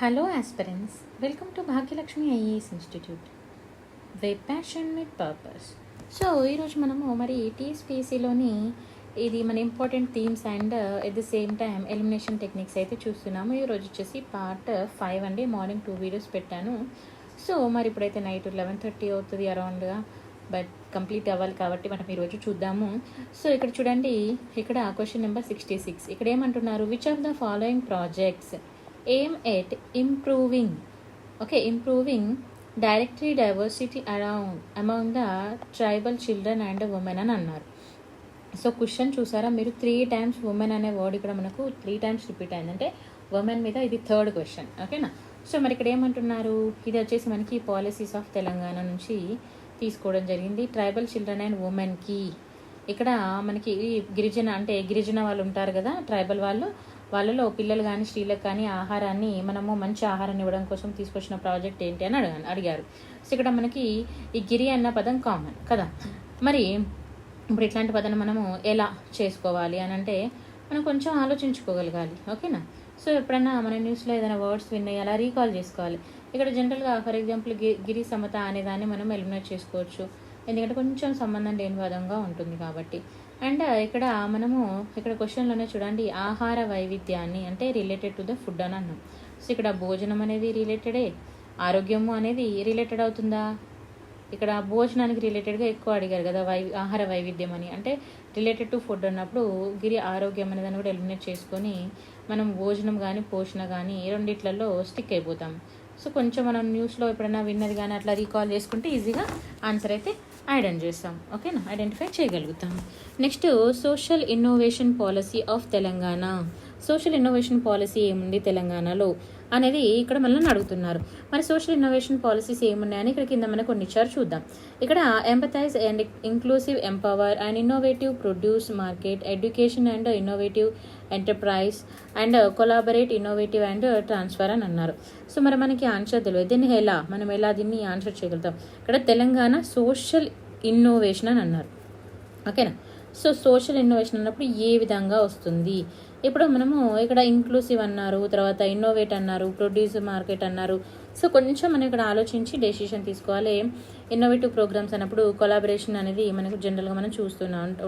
Hello aspirants, welcome to Bhagyalakshmi IAS Institute, where passion meet purpose. So ఈరోజు మనము మరి టీఎస్పీఎస్సీలోని ఇది మన important themes and at the same time elimination techniques అయితే చూస్తున్నాము. ఈరోజు వచ్చేసి పార్ట్ 5 అండి. మార్నింగ్ 2 వీడియోస్ పెట్టాను. సో మరి ఇప్పుడైతే నైట్ 11:30 అవుతుంది అరౌండ్గా, బట్ కంప్లీట్ అవ్వాలి కాబట్టి మనం ఈరోజు చూద్దాము. సో ఇక్కడ చూడండి, ఇక్కడ క్వశ్చన్ నెంబర్ 66. ఇక్కడ ఏమంటున్నారు, which of the following projects aim at improving directory diversity among the tribal children and women అని అన్నారు. సో క్వశ్చన్ చూసారా మీరు, 3 times ఉమెన్ అనే వర్డ్ ఇక్కడ మనకు 3 times రిపీట్ అయిందంటే ఉమెన్ మీద ఇది థర్డ్ క్వశ్చన్. ఓకేనా. సో మరి ఇక్కడ ఏమంటున్నారు, ఇది వచ్చేసి మనకి పాలసీస్ ఆఫ్ తెలంగాణ నుంచి తీసుకోవడం జరిగింది. ట్రైబల్ చిల్డ్రన్ అండ్ ఉమెన్కి ఇక్కడ మనకి గిరిజన వాళ్ళు ఉంటారు కదా, ట్రైబల్ వాళ్ళలో పిల్లలు కానీ స్త్రీలకు కానీ ఆహారాన్ని మనము మంచి ఆహారాన్ని ఇవ్వడం కోసం తీసుకొచ్చిన ప్రాజెక్ట్ ఏంటి అని అడిగారు. సో ఇక్కడ మనకి ఈ గిరి అన్న పదం కామన్ కదా. మరి ఇప్పుడు ఇట్లాంటి పదాన్ని మనము ఎలా చేసుకోవాలి అని అంటే మనం కొంచెం ఆలోచించుకోగలగాలి. ఓకేనా. సో ఎప్పుడన్నా మన న్యూస్లో ఏదైనా వర్డ్స్ విన్నాయి అలా రీకాల్ చేసుకోవాలి. ఇక్కడ జనరల్గా ఫర్ ఎగ్జాంపుల్ గిరి సమత అనే దాన్ని మనం ఎలిమినేట్ చేసుకోవచ్చు, ఎందుకంటే కొంచెం సంబంధం లేని పదంగా ఉంటుంది కాబట్టి. అండ్ ఇక్కడ క్వశ్చన్లోనే చూడండి, ఆహార వైవిధ్యాన్ని అంటే రిలేటెడ్ టు ద ఫుడ్ అని అన్నాం. సో ఇక్కడ భోజనం అనేది రిలేటెడే, ఆరోగ్యము అనేది రిలేటెడ్ అవుతుందా? ఇక్కడ భోజనానికి రిలేటెడ్గా ఎక్కువ అడిగారు కదా, ఆహార వైవిధ్యం అని అంటే రిలేటెడ్ టు ఫుడ్ అన్నప్పుడు గిరి ఆరోగ్యం అనే దాన్ని కూడా ఎలిమినేట్ చేసుకొని మనం భోజనం కానీ పోషణ కానీ రెండిట్లలో స్టిక్ అయిపోతాం. సో కొంచెం మనం న్యూస్లో ఎప్పుడైనా విన్నది కానీ అట్లా రీకాల్ చేసుకుంటే ఈజీగా ఆన్సర్ అయితే ఐడెంటిఫై చేయగలుగుతాం. Next, social innovation policy of Telangana. Social innovation policy ఏముంది తెలంగాణలో అనేది ఇక్కడ మనల్ని అడుగుతున్నారు. మరి సోషల్ ఇన్నోవేషన్ పాలసీస్ ఏమున్నాయని ఇక్కడ కింద మనకు కొన్ని ఇచ్చారు, చూద్దాం. ఇక్కడ empathise and inclusive, empower and innovative, produce, market, education and innovative, enterprise and collaborate, innovative and transfer అని అన్నారు. సో మరి మనకి ఆన్సర్ తెలియదు, దీన్ని ఎలా దీన్ని ఆన్సర్ చేయగలుగుతాం? ఇక్కడ తెలంగాణ సోషల్ ఇన్నోవేషన్ అని అన్నారు. ఓకేనా. సో సోషల్ ఇన్నోవేషన్ అన్నప్పుడు ఏ విధంగా వస్తుంది? ఇప్పుడు మనము ఇక్కడ ఇంక్లూసివ్ అన్నారు, తర్వాత ఇన్నోవేట్ అన్నారు, ప్రొడ్యూస్, మార్కెట్ అన్నారు. సో కొంచెం మనం ఇక్కడ ఆలోచించి డెసిషన్ తీసుకోవాలి. ఇన్నోవేటివ్ ప్రోగ్రామ్స్ అన్నప్పుడు కొలాబరేషన్ అనేది మనకు జనరల్గా మనం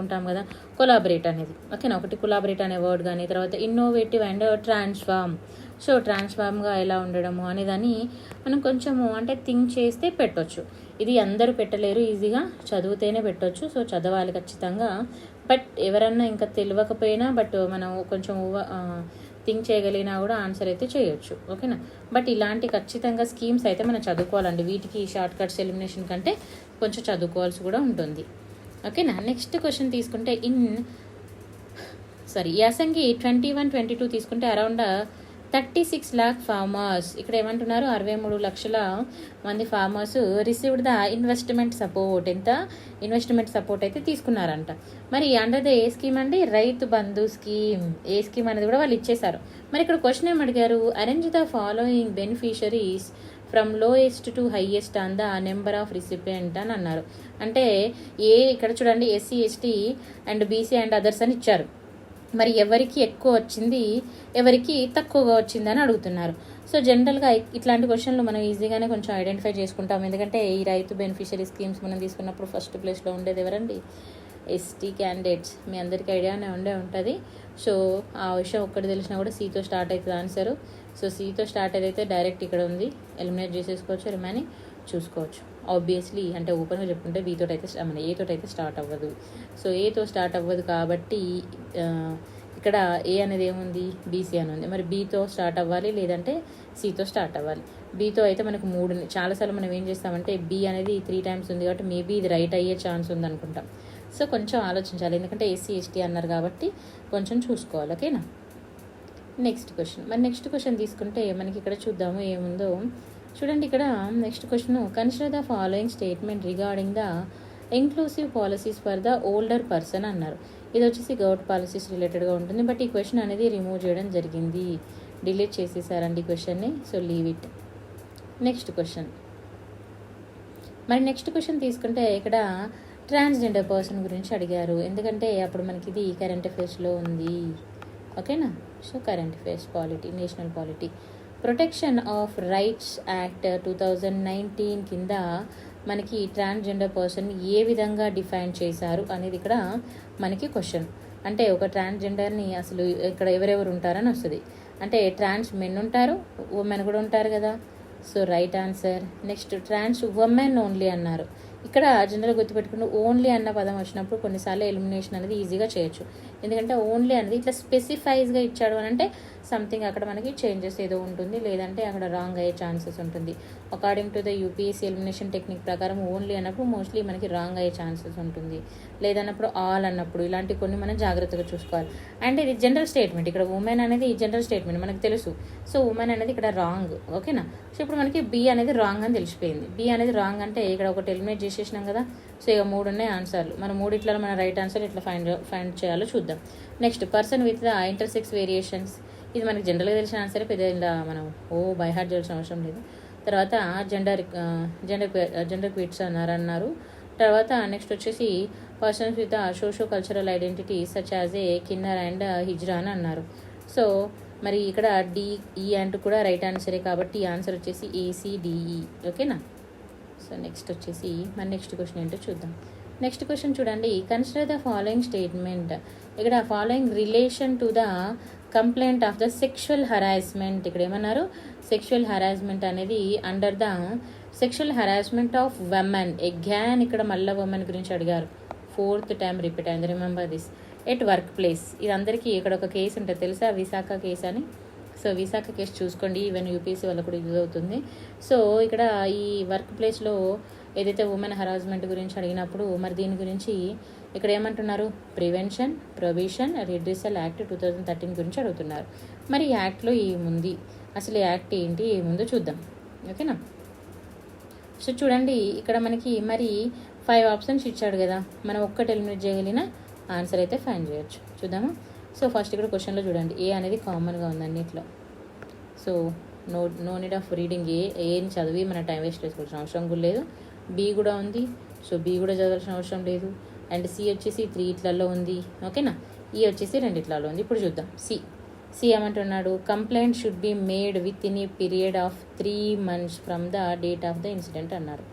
ఉంటాం కదా, కొలాబరేట్ అనేది. ఓకేనా. ఒకటి కొలాబరేట్ అనే వర్డ్ కానీ, తర్వాత ఇన్నోవేటివ్ అండ్ ట్రాన్స్ఫార్మ్. సో ట్రాన్స్ఫార్మ్గా ఎలా ఉండడము అనే దాన్ని మనం కొంచెము అంటే థింక్ చేస్తే పెట్టవచ్చు. ఇది అందరూ పెట్టలేరు, ఈజీగా చదివితేనే పెట్టవచ్చు. సో చదవాలి ఖచ్చితంగా. బట్ ఎవరన్నా ఇంకా తెలియకపోయినా బట్ మనం కొంచెం థింక్ చేయగలిగినా కూడా ఆన్సర్ అయితే చేయొచ్చు. ఓకేనా. బట్ ఇలాంటి ఖచ్చితంగా స్కీమ్స్ అయితే మనం చదువుకోవాలండి. వీటికి షార్ట్ కట్స్ ఎలిమినేషన్ కంటే కొంచెం చదువుకోవాల్సి కూడా ఉంటుంది. ఓకేనా. నెక్స్ట్ క్వశ్చన్ తీసుకుంటే యాసంగి 21-22 తీసుకుంటే అరౌండ్ 36 lakh ఫార్మర్స్. ఇక్కడ ఏమంటున్నారు, 63 లక్షల మంది farmers received the investment support. ఎంత ఇన్వెస్ట్మెంట్ సపోర్ట్ అయితే తీసుకున్నారంట. మరి అండర్ ద ఏ స్కీమ్ అండి, రైతు బంధు స్కీమ్. ఏ స్కీమ్ అనేది కూడా వాళ్ళు ఇచ్చేశారు. మరి ఇక్కడ క్వశ్చన్ ఏం అడిగారు, arrange the following beneficiaries from lowest to highest on the number of recipient అని అన్నారు. అంటే ఇక్కడ చూడండి, SC, ST and BC and others అని ఇచ్చారు. మరి ఎవరికి ఎక్కువ వచ్చింది, ఎవరికి తక్కువగా వచ్చిందని అడుగుతున్నారు. సో జనరల్గా ఇట్లాంటి క్వశ్చన్లు మనం ఈజీగానే కొంచెం ఐడెంటిఫై చేసుకుంటాం. ఎందుకంటే ఈ రైతు బెనిఫిషరీ స్కీమ్స్ మనం తీసుకున్నప్పుడు ఫస్ట్ ప్లేస్లో ఉండేది ఎవరండి, ఎస్టీ క్యాండిడేట్స్. మీ అందరికీ ఐడియానే ఉంటుంది. సో ఆ విషయం ఒక్కటి తెలిసినా కూడా సీతో స్టార్ట్ అవుతుంది ఆన్సరు. సో సీతో స్టార్ట్ అయితే డైరెక్ట్ ఇక్కడ ఉంది, ఎలిమినేట్ చేసేసుకోవచ్చు, రిమైనింగ్ చూసుకోవచ్చు. ఆబ్వియస్లీ అంటే ఓపెన్గా చెప్పుకుంటే ఏతో అయితే స్టార్ట్ అవ్వదు. సో ఏతో స్టార్ట్ అవ్వదు కాబట్టి ఇక్కడ ఏ అనేది ఏముంది, బీసీ అని ఉంది. మరి బీతో స్టార్ట్ అవ్వాలి, లేదంటే సీతో స్టార్ట్ అవ్వాలి. బీతో అయితే మనకు 3 చాలాసార్లు మనం ఏం చేస్తామంటే బీ అనేది 3 times ఉంది కాబట్టి మేబీ ఇది రైట్ అయ్యే ఛాన్స్ ఉంది అనుకుంటాం. సో కొంచెం ఆలోచించాలి, ఎందుకంటే ఎస్సీ, ఎస్టీ అన్నారు కాబట్టి కొంచెం చూసుకోవాలి. ఓకేనా. నెక్స్ట్ క్వశ్చన్ తీసుకుంటే మనకి ఇక్కడ చూద్దాము ఏముందో. చూడండి, ఇక్కడ next question, consider the following statement regarding the inclusive policies for the older person అన్నారు. ఇది వచ్చేసి గవర్నమెంట్ పాలసీస్ రిలేటెడ్గా ఉంటుంది. బట్ ఈ క్వశ్చన్ అనేది రిమూవ్ చేయడం జరిగింది, డిలీట్ చేసేసారండి ఈ క్వశ్చన్ని. So leave it. Next question తీసుకుంటే ఇక్కడ ట్రాన్స్జెండర్ పర్సన్ గురించి అడిగారు. ఎందుకంటే అప్పుడు మనకి ఇది కరెంట్ అఫైర్స్లో ఉంది. ఓకేనా. So current affairs, polity, national polity. Protection of rights act 2019 కింద మనకి ట్రాన్స్జెండర్ పర్సన్ ఏ విధంగా డిఫైన్ చేశారు అనేది ఇక్కడ మనకి క్వశ్చన్. అంటే ఒక ట్రాన్స్జెండర్ని అసలు ఇక్కడ ఎవరెవరు ఉంటారని వస్తుంది. అంటే ట్రాన్స్ మెన్ ఉంటారు, ఉమెన్ కూడా ఉంటారు కదా. So right answer. Next trans women only అన్నారు. ఇక్కడ జనరల్ గుర్తుపెట్టుకుంటూ ఓన్లీ అన్న పదం వచ్చినప్పుడు కొన్నిసార్లు ఎలిమినేషన్ అనేది ఈజీగా చేయొచ్చు. ఎందుకంటే ఓన్లీ అనేది ఇట్లా స్పెసిఫైజ్గా ఇచ్చాడు అని అంటే సంథింగ్ అక్కడ మనకి చేంజెస్ ఏదో ఉంటుంది, లేదంటే అక్కడ రాంగ్ అయ్యే ఛాన్సెస్ ఉంటుంది. According to the UPSC elimination technique ప్రకారం ఓన్లీ అన్నప్పుడు మోస్ట్లీ మనకి రాంగ్ అయ్యే ఛాన్సెస్ ఉంటుంది, లేదన్నప్పుడు ఆల్ అన్నప్పుడు ఇలాంటి కొన్ని మనం జాగ్రత్తగా చూసుకోవాలి. అండ్ ఇది జనరల్ స్టేట్మెంట్, ఇక్కడ ఉమెన్ అనేది జనరల్ స్టేట్మెంట్ మనకు తెలుసు. సో ఉమెన్ అనేది ఇక్కడ రాంగ్. ఓకేనా. సో ఇప్పుడు మనకి బి అనేది రాంగ్ అని తెలిసిపోయింది. బి అనేది రాంగ్ అంటే ఇక్కడ ఒకటి ఎలిమినేట్ చేసేసినాం కదా. సో ఇక 3 ఉన్నాయి ఆన్సర్లు. మనం 3 మన రైట్ ఆన్సర్ ఇట్లా ఫైండ్ చేయాలో చూద్దాం. Next person with the intersects variations. ఇది మనకి జనరల్గా తెలిసిన ఆన్సరే, పెద్ద ఇలా మనం బై హార్ట్ చేయాల్సిన అవసరం లేదు. తర్వాత జెండర్ క్విట్స్ అన్నారు. తర్వాత నెక్స్ట్ వచ్చేసి persons with socio cultural identity such as a Kinnaur and hijra అని అన్నారు. సో మరి ఇక్కడ డిఈ అంటూ కూడా రైట్ ఆన్సరే కాబట్టి ఈ ఆన్సర్ వచ్చేసి ఏసీడిఈ. ఓకేనా. సో నెక్స్ట్ వచ్చేసి మన నెక్స్ట్ క్వశ్చన్ ఏంటో చూద్దాం. నెక్స్ట్ క్వశ్చన్ చూడండి. Consider the following statement. ఇక్కడ following relation to the complaint of the sexual harassment. ఇక్కడ ఏమన్నారు, సెక్షువల్ హరాస్మెంట్ అనేది under the sexual harassment of women. Again ఇక్కడ మళ్ళీ ఉమెన్ గురించి అడిగారు, 4th టైం రిపీట్ అయింది. Remember this. At workplace. ఇది అందరికీ ఇక్కడ ఒక కేసు ఉంటుంది తెలుసా, విశాఖ కేసు అని. సో విశాఖ కేసు చూసుకోండి, ఈవెన్ యూపీఎస్సీ వాళ్ళకు కూడా యూజ్ అవుతుంది. సో ఇక్కడ ఈ వర్క్ ప్లేస్లో ఏదైతే ఉమెన్ హరాస్మెంట్ గురించి అడిగినప్పుడు మరి దీని గురించి ఇక్కడ ఏమంటున్నారు, ప్రివెన్షన్, ప్రొవిషన్, రిడ్రెసల్ యాక్ట్ 2013 గురించి అడుగుతున్నారు. మరి ఈ యాక్ట్లో ఏముంది, అసలు ఈ యాక్ట్ ఏంటి, ఏముందో చూద్దాం. ఓకేనా. సో చూడండి ఇక్కడ మనకి మరి 5 ఆప్షన్స్ ఇచ్చాడు కదా, మనం ఒక్కటి ఎలిమినేట్ చేయగలిగిన ఆన్సర్ అయితే ఫైండ్ చేయొచ్చు. చూద్దామా. సో ఫస్ట్ ఇక్కడ క్వశ్చన్లో చూడండి, ఏ అనేది కామన్గా ఉంది అన్నిట్లో. So no need of reading. ఏని చదివి మన టైం వేస్ట్ చేసుకోవాల్సిన అవసరం కూడా లేదు. బి కూడా ఉంది, సో బి కూడా చదవాల్సిన అవసరం లేదు. అండ్ సి వచ్చేసి 3 ఉంది. ఓకేనా. ఈ వచ్చేసి 2 ఉంది. ఇప్పుడు చూద్దాం. సి ఏమంటున్నాడు, complaint should be made within a period of 3 months from the date of the incident అన్నారు.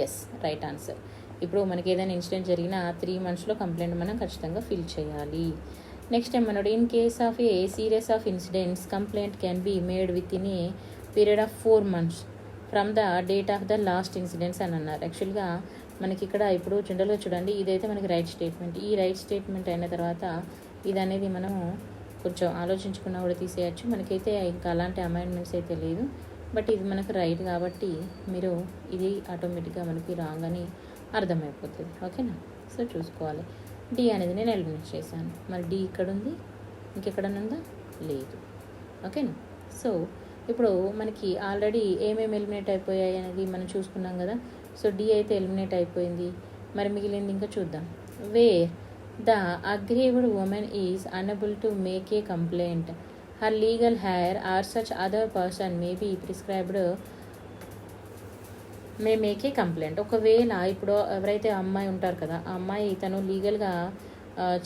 Yes, right answer. ఇప్పుడు మనకి ఏదైనా ఇన్సిడెంట్ జరిగిన 3 monthsలో కంప్లైంట్ మనం ఖచ్చితంగా ఫిల్ చేయాలి. నెక్స్ట్ ఏమన్నాడు, in case of A serious of incidents complaint can be made within a period of 4 months from the date of the last incidents అని అన్నారు. యాక్చువల్గా మనకి ఇక్కడ ఇప్పుడు జనరల్గా చూడండి, ఇదైతే మనకి రైట్ స్టేట్మెంట్. ఈ రైట్ స్టేట్మెంట్ అయిన తర్వాత ఇది అనేది మనం కొంచెం ఆలోచించుకున్నా కూడా తీసేయచ్చు. మనకైతే ఇంకా అలాంటి అమెండ్మెంట్స్ అయితే లేదు, బట్ ఇది మనకు రైట్ కాబట్టి మీరు ఇది ఆటోమేటిక్గా మనకి రాంగ్ అని అర్థమైపోతుంది. ఓకేనా. సో చూసుకోవాలి. డి అనేది నేను ఎలిమినేట్ చేశాను. మరి డి ఇక్కడ ఉంది, ఇంకెక్కడనుందా, లేదు. ఓకేనా. సో ఇప్పుడు మనకి ఆల్రెడీ ఏమేమి ఎలిమినేట్ అయిపోయాయి అనేది మనం చూసుకున్నాం కదా. సో డి అయితే ఎలిమినేట్ అయిపోయింది. మరి మిగిలింది ఇంకా చూద్దాం. Where the aggrieved women is unable to make a complaint, her legal heir or such other person may be prescribed may make a complaint. ఒకవేళ ఇప్పుడు ఎవరైతే అమ్మాయి ఉంటారు కదా, ఆ అమ్మాయి తను లీగల్గా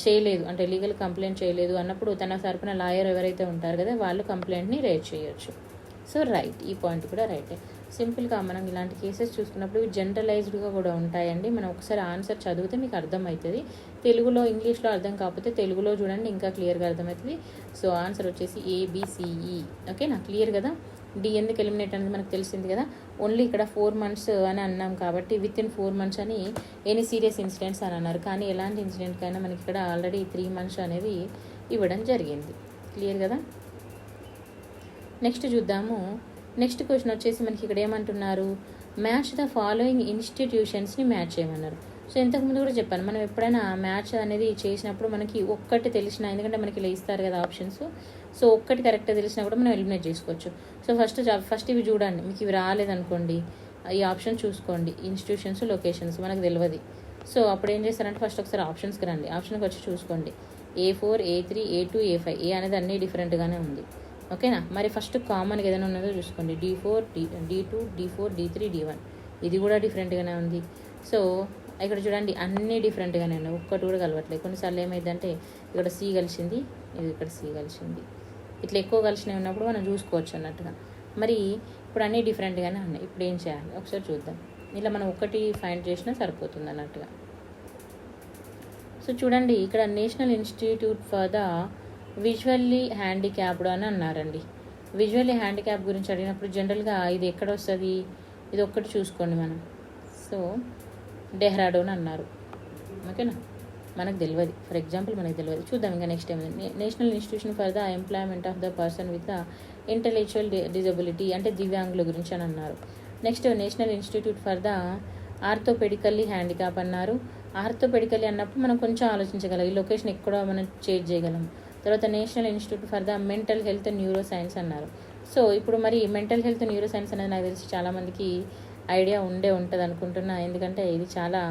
చేయలేదు అంటే లీగల్ కంప్లైంట్ చేయలేదు అన్నప్పుడు తన తరపున లాయర్ ఎవరైతే ఉంటారు కదా వాళ్ళు కంప్లైంట్ని రేజ్ చేయొచ్చు. సో రైట్, ఈ పాయింట్ కూడా రైటే. సింపుల్గా మనం ఇలాంటి కేసెస్ చూసుకున్నప్పుడు ఇవి జనరలైజ్డ్గా కూడా ఉంటాయండి. మనం ఒకసారి ఆన్సర్ చదివితే మీకు అర్థమవుతుంది. తెలుగులో ఇంగ్లీష్లో అర్థం కాకపోతే తెలుగులో చూడండి, ఇంకా క్లియర్గా అర్థమవుతుంది. సో ఆన్సర్ వచ్చేసి ఏబిసిఈ. ఓకేనా, క్లియర్ కదా. డి ఎందుకు ఎలిమినేట్ అనేది మనకు తెలిసింది కదా. ఓన్లీ ఇక్కడ 4 months అని అన్నాం కాబట్టి విత్ ఇన్ 4 months అని ఎనీ సీరియస్ ఇన్సిడెంట్స్ అని అన్నారు. కానీ ఎలాంటి ఇన్సిడెంట్కైనా మనకి ఇక్కడ ఆల్రెడీ 3 months అనేది ఇవ్వడం జరిగింది. క్లియర్ కదా. నెక్స్ట్ చూద్దాము. నెక్స్ట్ క్వశ్చన్ వచ్చేసి మనకి ఇక్కడ ఏమంటున్నారు, మ్యాచ్ ద ఫాలోయింగ్ ఇన్స్టిట్యూషన్స్ని మ్యాచ్ చేయమన్నారు. సో ఇంతకుముందు కూడా చెప్పాను, మనం ఎప్పుడైనా మ్యాచ్ అనేది చేసినప్పుడు మనకి ఒక్కటి తెలిసిన, ఎందుకంటే మనకి ఇలా ఇస్తారు కదా ఆప్షన్స్. సో ఒక్కటి కరెక్ట్గా తెలిసినా కూడా మనం ఎలిమినేట్ చేసుకోవచ్చు. సో ఫస్ట్ ఇవి చూడండి, మీకు ఇవి రాలేదనుకోండి ఈ ఆప్షన్ చూసుకోండి, ఇన్స్టిట్యూషన్స్, లొకేషన్స్ మనకు తెలియదు. సో అప్పుడు ఏం చేస్తారంటే ఫస్ట్ ఒకసారి ఆప్షన్స్కి రండి, ఆప్షన్కి వచ్చి చూసుకోండి. A4, A3, A2, A5. ఏ అనేది అన్నీ డిఫరెంట్గానే ఉంది. ఓకేనా. మరి ఫస్ట్ కామన్గా ఏదైనా ఉన్నదో చూసుకోండి. D4, D2, D4, D3, D1. ఇది కూడా డిఫరెంట్గానే ఉంది. సో ఇక్కడ చూడండి అన్నీ డిఫరెంట్గానే ఉన్నాయి, ఒక్కటి కూడా కలవట్లేదు. కొన్నిసార్లు ఏమైందంటే ఇక్కడ సి కలిసింది, ఇది ఇక్కడ సి కలిసింది, ఇట్లా ఎక్కువ కలిసినవి ఉన్నప్పుడు మనం చూసుకోవచ్చు అన్నట్టుగా. మరి ఇప్పుడు అన్నీ డిఫరెంట్గానే ఉన్నాయి. ఇప్పుడు ఏం చేయాలి ఒకసారి చూద్దాం. ఇలా మనం ఒకటి ఫైండ్ చేసినా సరిపోతుంది అన్నట్టుగా. సో చూడండి, ఇక్కడ national institute for the visually handicapped అని అన్నారండి. విజువల్లీ హ్యాండిక్యాప్ గురించి అడిగినప్పుడు జనరల్గా ఇది ఎక్కడ వస్తుంది, ఇది ఒక్కటి చూసుకోండి మనం. సో డెహ్రాడూన్ అన్నారు. ఓకేనా, మనకు తెలియదు. ఫర్ ఎగ్జాంపుల్ మనకు తెలియదు. చూద్దాం ఇంకా next time. National institution for the employment of the person with the intellectual disability అంటే దివ్యాంగుల గురించి అని అన్నారు. Next national institute for the orthopaedically handicap అన్నారు. ఆర్థోపెడికల్లీ అన్నప్పుడు మనం కొంచెం ఆలోచించగలం, ఈ లొకేషన్ ఎక్కడ మనం చేంజ్ చేయగలం. తర్వాత national institute for the mental health neuro science అన్నారు. సో ఇప్పుడు మరి మెంటల్ హెల్త్ న్యూరో సైన్స్ అనేది నాకు తెలిసి చాలామందికి ఐడియా ఉంటుంది అనుకుంటున్నా, ఎందుకంటే ఇది చాలా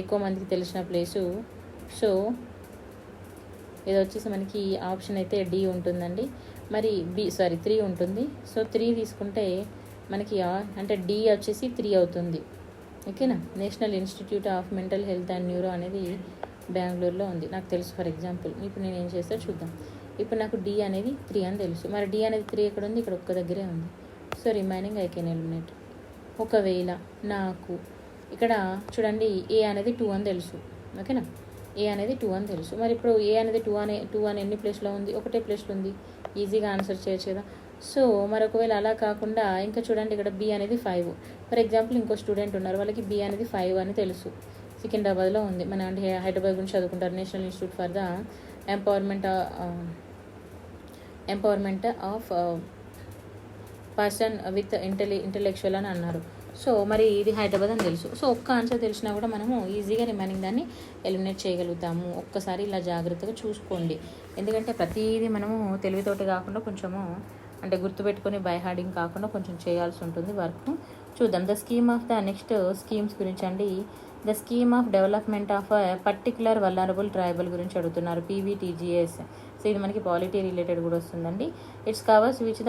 ఎక్కువ మందికి తెలిసిన ప్లేసు. సో ఇది వచ్చేసి మనకి ఆప్షన్ అయితే డి ఉంటుందండి. మరి 3 ఉంటుంది. సో 3 తీసుకుంటే మనకి అంటే డి వచ్చేసి 3 అవుతుంది. ఓకేనా, national institute of mental health and neuro అనేది బెంగళూరులో ఉంది నాకు తెలుసు. ఫర్ ఎగ్జాంపుల్ ఇప్పుడు నేను ఏం చేస్తా చూద్దాం. ఇప్పుడు నాకు డి అనేది 3 అని తెలుసు. మరి డి అనేది 3 ఎక్కడ ఉంది, ఇక్కడ ఒక్క దగ్గరే ఉంది. So remaining I can eliminate. ఒకవేళ నాకు ఇక్కడ చూడండి ఏ అనేది 2 అని తెలుసు. ఓకేనా, ఏ అనేది 2 అని తెలుసు. మరి ఇప్పుడు ఏ అనేది 2 అని ఎన్ని ప్లేస్లో ఉంది, ఒకటే ప్లేస్లో ఉంది. ఈజీగా ఆన్సర్ చేయొచ్చు కదా. సో మరి ఒకవేళ అలా కాకుండా ఇంకా చూడండి, ఇక్కడ బి అనేది 5. ఫర్ ఎగ్జాంపుల్ ఇంకో స్టూడెంట్ ఉన్నారు, వాళ్ళకి బి అనేది 5 అని తెలుసు. సికింద్రాబాద్లో ఉంది. మన అంటే హైదరాబాద్ గురించి చదువుకుంటారు. National institute for the empowerment of person with intellectual అని అన్నారు. సో మరి ఇది హైదరాబాద్ అని తెలుసు. సో ఒక్క ఆన్సర్ తెలిసినా కూడా మనము ఈజీగా రిమైనింగ్ దాన్ని ఎలిమినేట్ చేయగలుగుతాము. ఒక్కసారి ఇలా జాగ్రత్తగా చూసుకోండి, ఎందుకంటే ప్రతిదీ మనము తెలివితోటి కాకుండా కొంచెము అంటే గుర్తుపెట్టుకొని బై హార్డింగ్ కాకుండా కొంచెం చేయాల్సి ఉంటుంది వర్క్. చూద్దాం. The scheme of the next schemes గురించి అండి. The scheme of development of particular vulnerable tribal గురించి అడుగుతున్నారు, పీవీటీజీఎస్. సో ఇది మనకి పాలిటీ రిలేటెడ్ కూడా వస్తుందండి. It's covers which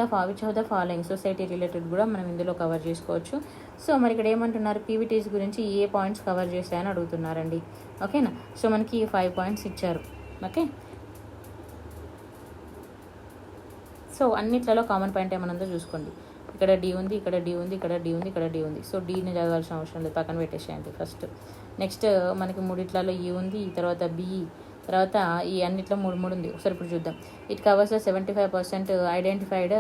of the following society related కూడా మనం ఇందులో కవర్ చేసుకోవచ్చు. సో మరి ఇక్కడ ఏమంటున్నారు, పీవీటీస్ గురించి ఏ పాయింట్స్ కవర్ చేస్తాయని అడుగుతున్నారండి. ఓకేనా, సో మనకి 5 పాయింట్స్ ఇచ్చారు. ఓకే, సో అన్నిట్లలో కామన్ పాయింట్ ఏమన్నా చూసుకోండి. ఇక్కడ డి ఉంది, ఇక్కడ డి ఉంది, ఇక్కడ డి ఉంది, ఇక్కడ డి ఉంది. సో డీని చదవాల్సిన అవసరం లేదు, పక్కన పెట్టేసేయండి ఫస్ట్. నెక్స్ట్ మనకి 3 ఈ ఉంది, తర్వాత బి, తర్వాత ఈ అన్నిట్లో 3 ఉంది. ఒకసారి ఇప్పుడు చూద్దాం. It covers 75% identified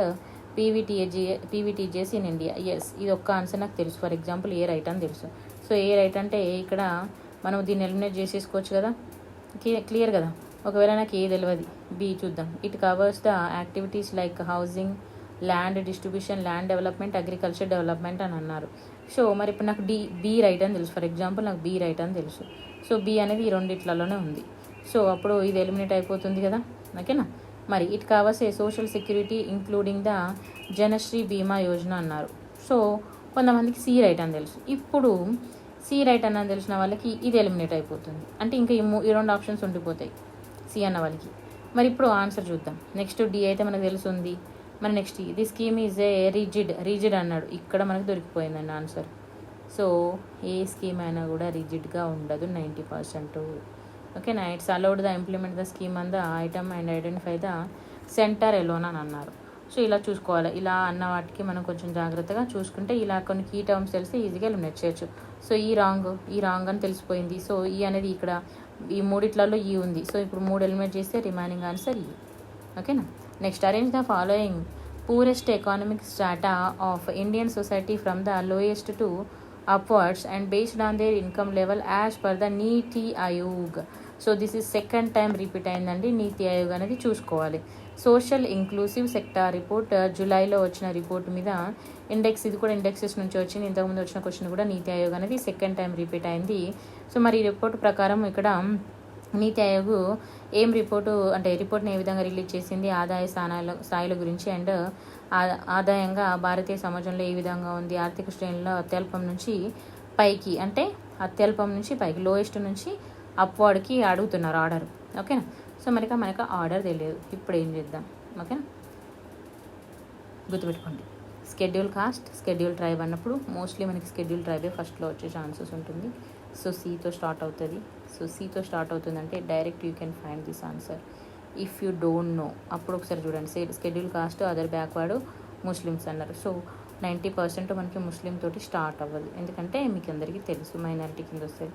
PVTGs in India. Yes, ఇది ఒక్క ఆన్సర్ నాకు తెలుసు. ఫర్ ఎగ్జాంపుల్ ఏ రైట్ అని తెలుసు. సో ఏ రైట్ అంటే ఇక్కడ మనం దీన్ని ఎలిమినేట్ చేసేసుకోవచ్చు కదా, క్లియర్ కదా. ఒకవేళ నాకు ఏ తెలియదు, బి చూద్దాం. It covers the activities like housing, land distribution, land development, agriculture development అని అన్నారు. సో మరి ఇప్పుడు నాకు బి రైట్ అని తెలుసు. ఫర్ ఎగ్జాంపుల్ నాకు బి రైట్ అని తెలుసు. సో బి అనేది ఈ రెండిట్లలోనే ఉంది. సో అప్పుడు ఇది ఎలిమినేట్ అయిపోతుంది కదా. ఓకేనా, మరి it covers a social security including the Janashree Bima Yojana అన్నారు. సో కొంతమందికి సి రైట్ అని తెలుసు. ఇప్పుడు సి రైట్ అని తెలిసిన వాళ్ళకి ఇది ఎలిమినేట్ అయిపోతుంది. అంటే ఇంకా ఈ 2 ఆప్షన్స్ ఉండిపోతాయి సి అన్న వాళ్ళకి. మరి ఇప్పుడు ఆన్సర్ చూద్దాం. నెక్స్ట్ డి అయితే మనకు తెలుసుంది. మరి next the scheme is a rigid అన్నాడు. ఇక్కడ మనకు దొరికిపోయిందండి ఆన్సర్. సో ఏ స్కీమ్ అయినా కూడా రిజిడ్గా ఉండదు 90%. ఓకేనా, it's allowed the implement the scheme on the item and identify the centre alone అని అన్నారు. సో ఇలా చూసుకోవాలి. ఇలా అన్న వాటికి మనం కొంచెం జాగ్రత్తగా చూసుకుంటే ఇలా కొన్ని కీ టర్మ్స్ తెలిసి ఈజీగా ఎలిమినేట్ చేయొచ్చు. సో ఈ రాంగ్ అని తెలిసిపోయింది. సో ఈ అనేది ఇక్కడ ఈ 3 ఈ ఉంది. సో ఇప్పుడు 3 ఎలిమినేట్ చేస్తే రిమైనింగ్ ఆన్సర్ ఈ. ఓకేనా, next arrange the following poorest economic strata of Indian society from the lowest to upwards and based on their income level as per the NITI Aayog. So this is second time repeat అయిందండి. నీతి ఆయోగ్ అనేది చూసుకోవాలి. Social inclusive sector report జూలైలో వచ్చిన report మీద index, ఇది కూడా indexes నుంచి వచ్చింది. ఇంతకుముందు వచ్చిన క్వశ్చన్ కూడా నీతి ఆయోగ్ అనేది సెకండ్ టైం రిపీట్ అయింది. సో మరి ఈ రిపోర్ట్ ప్రకారం ఇక్కడ నీతి ఆయోగ్ ఏం రిపోర్ట్ని ఏ విధంగా రిలీజ్ చేసింది, ఆదాయ స్థాయిల గురించి అండ్ ఆదాయంగా భారతీయ సమాజంలో ఏ విధంగా ఉంది, ఆర్థిక శ్రేణిలో అత్యల్పం నుంచి పైకి, అంటే అత్యల్పం నుంచి పైకి, లోయెస్ట్ నుంచి అప్వర్డ్కి అడుగుతున్నారు ఆర్డర్. ఓకేనా, సో మనకు ఆర్డర్ తెలియదు. ఇప్పుడు ఏం చేద్దాం, ఓకేనా, గుర్తుపెట్టుకోండి. స్కెడ్యూల్ కాస్ట్, స్కెడ్యూల్ ట్రైబ్ అన్నప్పుడు మోస్ట్లీ మనకి స్కెడ్యూల్ ట్రైబే ఫస్ట్లో వచ్చే ఛాన్సెస్ ఉంటుంది. సో సితో స్టార్ట్ అవుతుంది. సో సితో స్టార్ట్ అవుతుందంటే direct you can find this answer. If you don't know అప్పుడు ఒకసారి చూడండి. Schedule cost, other backward, Muslims అన్నారు. సో 90% మనకి ముస్లిం తోటి స్టార్ట్ అవ్వదు, ఎందుకంటే మీకు అందరికీ తెలుసు మైనారిటీ కింద వస్తుంది,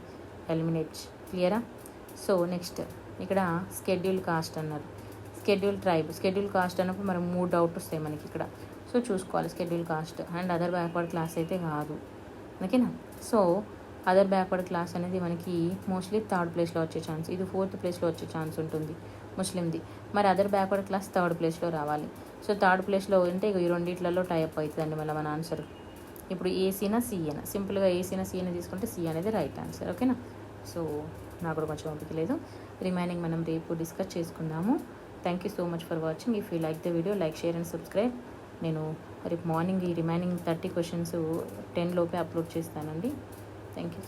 ఎలిమినేట్. క్లియరా? సో నెక్స్ట్ ఇక్కడ స్కెడ్యూల్ కాస్ట్ అన్నారు, స్కెడ్యూల్ ట్రైబ్. స్కెడ్యూల్ కాస్ట్ అన్నప్పుడు మనం 3 డౌట్ వస్తాయి మనకి ఇక్కడ. సో చూసుకోవాలి, schedule cost and other backward class అయితే కాదు, ఓకేనా? సో అదర్ బ్యాక్వర్డ్ క్లాస్ అనేది మనకి మోస్ట్లీ 3rd ప్లేస్లో వచ్చే ఛాన్స్, ఇది 4th ప్లేస్లో వచ్చే ఛాన్స్ ఉంటుంది ముస్లింది. మరి అదర్ బ్యాక్వర్డ్ క్లాస్ 3rd ప్లేస్లో రావాలి. సో 3rd ప్లేస్లో ఉంటే ఈ రెండిట్లలో టైప్ అవుతుందండి మళ్ళీ మన ఆన్సర్. ఇప్పుడు ఏసీనా సిఏనా, సింపుల్గా ఏసీనా సిఏనా తీసుకుంటే సి అనేది రైట్ ఆన్సర్, ఓకేనా? సో నాకు కూడా కొంచెం ఓపిక లేదు, రిమైనింగ్ మనం రేపు డిస్కస్ చేసుకుందాము. Thank you so much for watching. If you like the video, like, share and subscribe. నేను రేపు మార్నింగ్ ఈ రిమైనింగ్ 30 క్వశ్చన్స్ 10 లోపే అప్లోడ్ చేస్తానండి. Thank you.